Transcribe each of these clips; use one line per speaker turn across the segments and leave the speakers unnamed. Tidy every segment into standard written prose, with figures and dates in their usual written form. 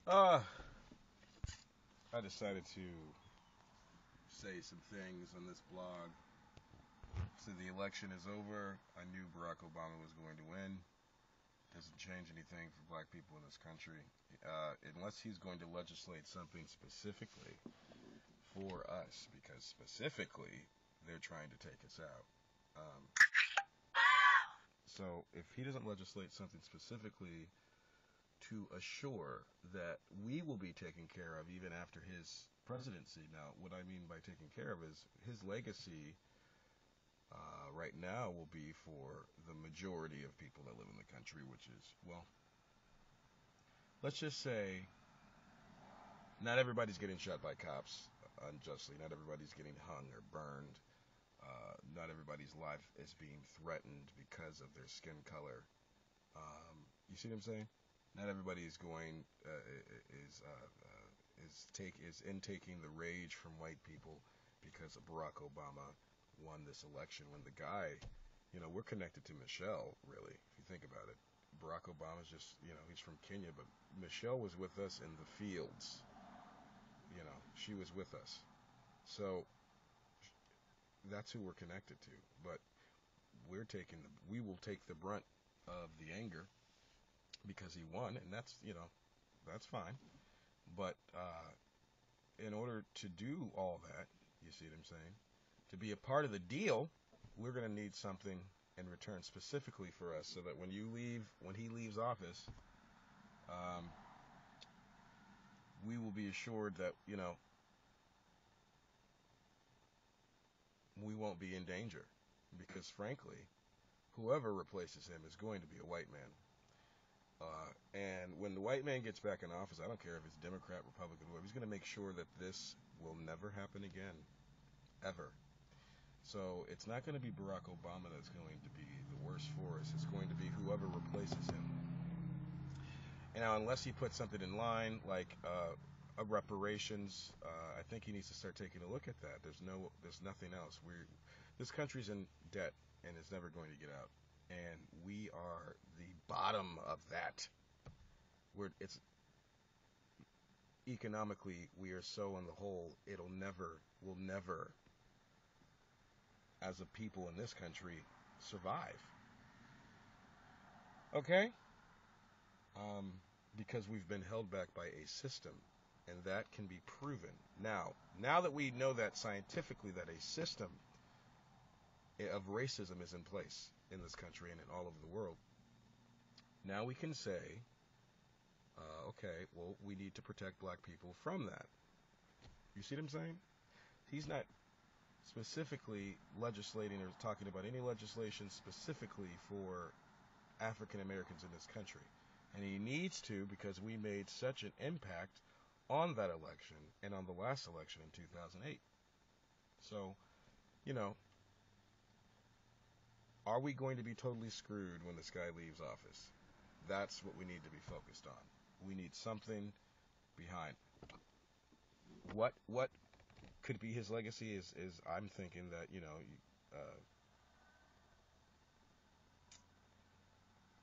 Uh, I decided to say some things on this blog. So the election is over. I knew Barack Obama was going to win. Doesn't change anything for black people in this country. Unless he's going to legislate something specifically for us, because specifically they're trying to take us out. Um, so if he doesn't legislate something specifically to assure that we will be taken care of even after his presidency. Now, what I mean by taken care of is his legacy right now will be for the majority of people that live in the country, which is, well, let's just say not everybody's getting shot by cops unjustly. Not everybody's getting hung or burned. Not everybody's life is being threatened because of their skin color. You see what I'm saying? Not everybody is going is intaking the rage from white people because of Barack Obama won this election. When the guy, we're connected to Michelle, really, if you think about it. Barack Obama's just, he's from Kenya, but Michelle was with us in the fields. She was with us. So that's who we're connected to. But we will take the brunt of the anger because he won, and that's fine. But in order to do all that, you see what I'm saying? To be a part of the deal, we're going to need something in return specifically for us, so that when he leaves office, um, we will be assured that we won't be in danger, because frankly, whoever replaces him is going to be a white man. And when the white man gets back in office, I don't care if it's Democrat, Republican, whoever, he's going to make sure that this will never happen again, ever. So it's not going to be Barack Obama that's going to be the worst for us. It's going to be whoever replaces him. And now, unless he puts something in line like a reparations, I think he needs to start taking a look at that. There's nothing else. This country's in debt and it's never going to get out. And we are the bottom of that. It's economically, we are so in the hole. We'll never, as a people in this country, survive. Okay? Because we've been held back by a system, and that can be proven. Now that we know that scientifically that a system of racism is in place in this country and in all over the world, now we can say, okay, well, we need to protect black people from that. You see what I'm saying? He's not specifically legislating or talking about any legislation specifically for African Americans in this country. And he needs to, because we made such an impact on that election and on the last election in 2008. So, are we going to be totally screwed when this guy leaves office? That's what we need to be focused on. We need something behind. What could be his legacy is I'm thinking that,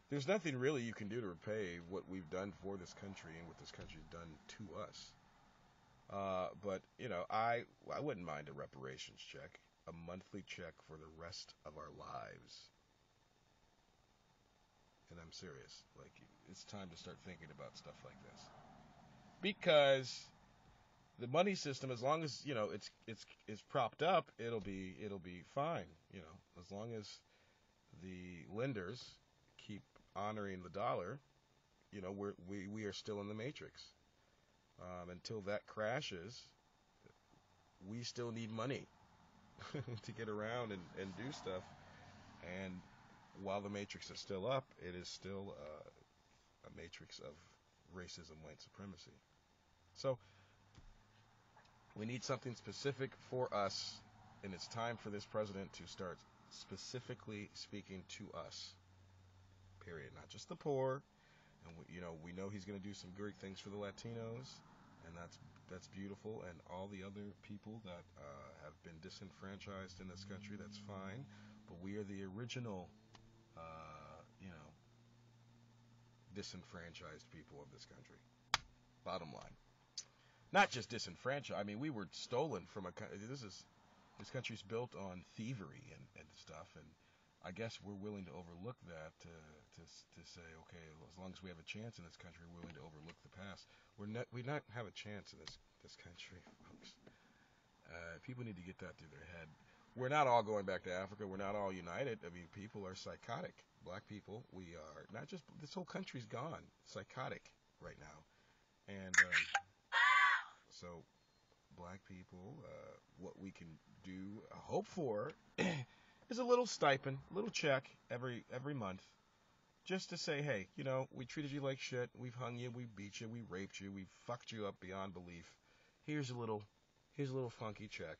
there's nothing really you can do to repay what we've done for this country and what this country's done to us. But I wouldn't mind a reparations check, a monthly check for the rest of our lives. And I'm serious. Like, it's time to start thinking about stuff like this, because the money system, as long as it's propped up, it'll be fine. As long as the lenders keep honoring the dollar, we are still in the matrix. Until that crashes, we still need money to get around and do stuff. And while the matrix is still up, it is still a matrix of racism, white supremacy. So we need something specific for us, and it's time for this president to start specifically speaking to us. Period. Not just the poor. And we know he's going to do some great things for the Latinos, and that's beautiful. And all the other people that have been disenfranchised in this country, that's fine. But we are the original, disenfranchised people of this country. Bottom line, not just disenfranchised. I mean, we were stolen from a. This country's built on thievery and stuff, and I guess we're willing to overlook that to say, okay, well, as long as we have a chance in this country, we're willing to overlook the past. We not have a chance in this country, folks. People need to get that through their head. We're not all going back to Africa. We're not all united. I mean, people are psychotic. Black people, we are not just. This whole country's gone psychotic right now, and so black people, what we can do, hope for, is a little stipend, a little check every month, just to say, hey, we treated you like shit, we've hung you, we beat you, we raped you, we fucked you up beyond belief. Here's a little funky check,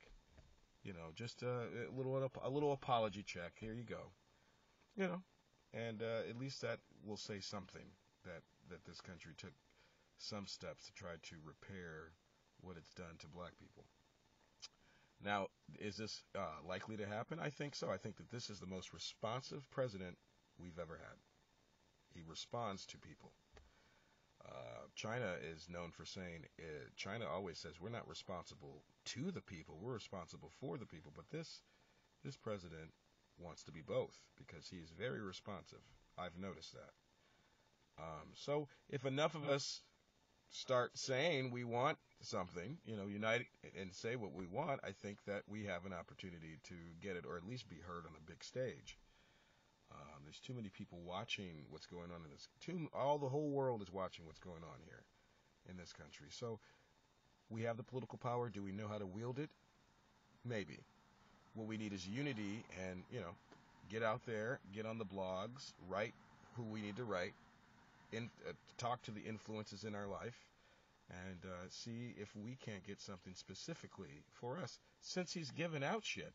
just a little apology check. Here you go, and at least that will say something that this country took some steps to try to repair what it's done to black people. Now, is this likely to happen? I think so. I think that this is the most responsive president we've ever had. He responds to people. China is known for saying, China always says, we're not responsible to the people, we're responsible for the people. But this president wants to be both because he is very responsive. I've noticed that. So if enough of us start saying we want something, unite and say what we want, I think that we have an opportunity to get it, or at least be heard on a big stage. There's too many people watching what's going on in this. The whole world is watching what's going on here in this country. So we have the political power. Do we know how to wield it? Maybe. What we need is unity, and get out there, get on the blogs, write who we need to write, talk to the influences in our life, and see if we can't get something specifically for us. Since he's given out shit,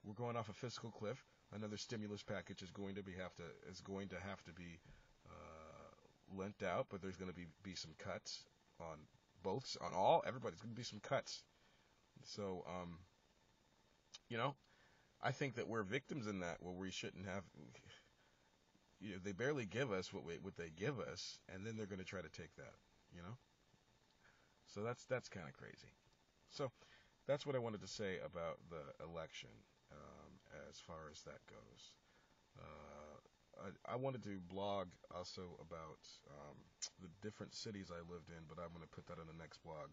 we're going off a fiscal cliff. Another stimulus package is going to have to be lent out, but there's going to be some cuts on everybody's going to be some cuts. So I think that we're victims in that, where we shouldn't have. They barely give us what they give us, and then they're going to try to take that. So that's kind of crazy. So that's what I wanted to say about the election, as far as that goes. I wanted to blog also about the different cities I lived in, but I'm going to put that in the next blog.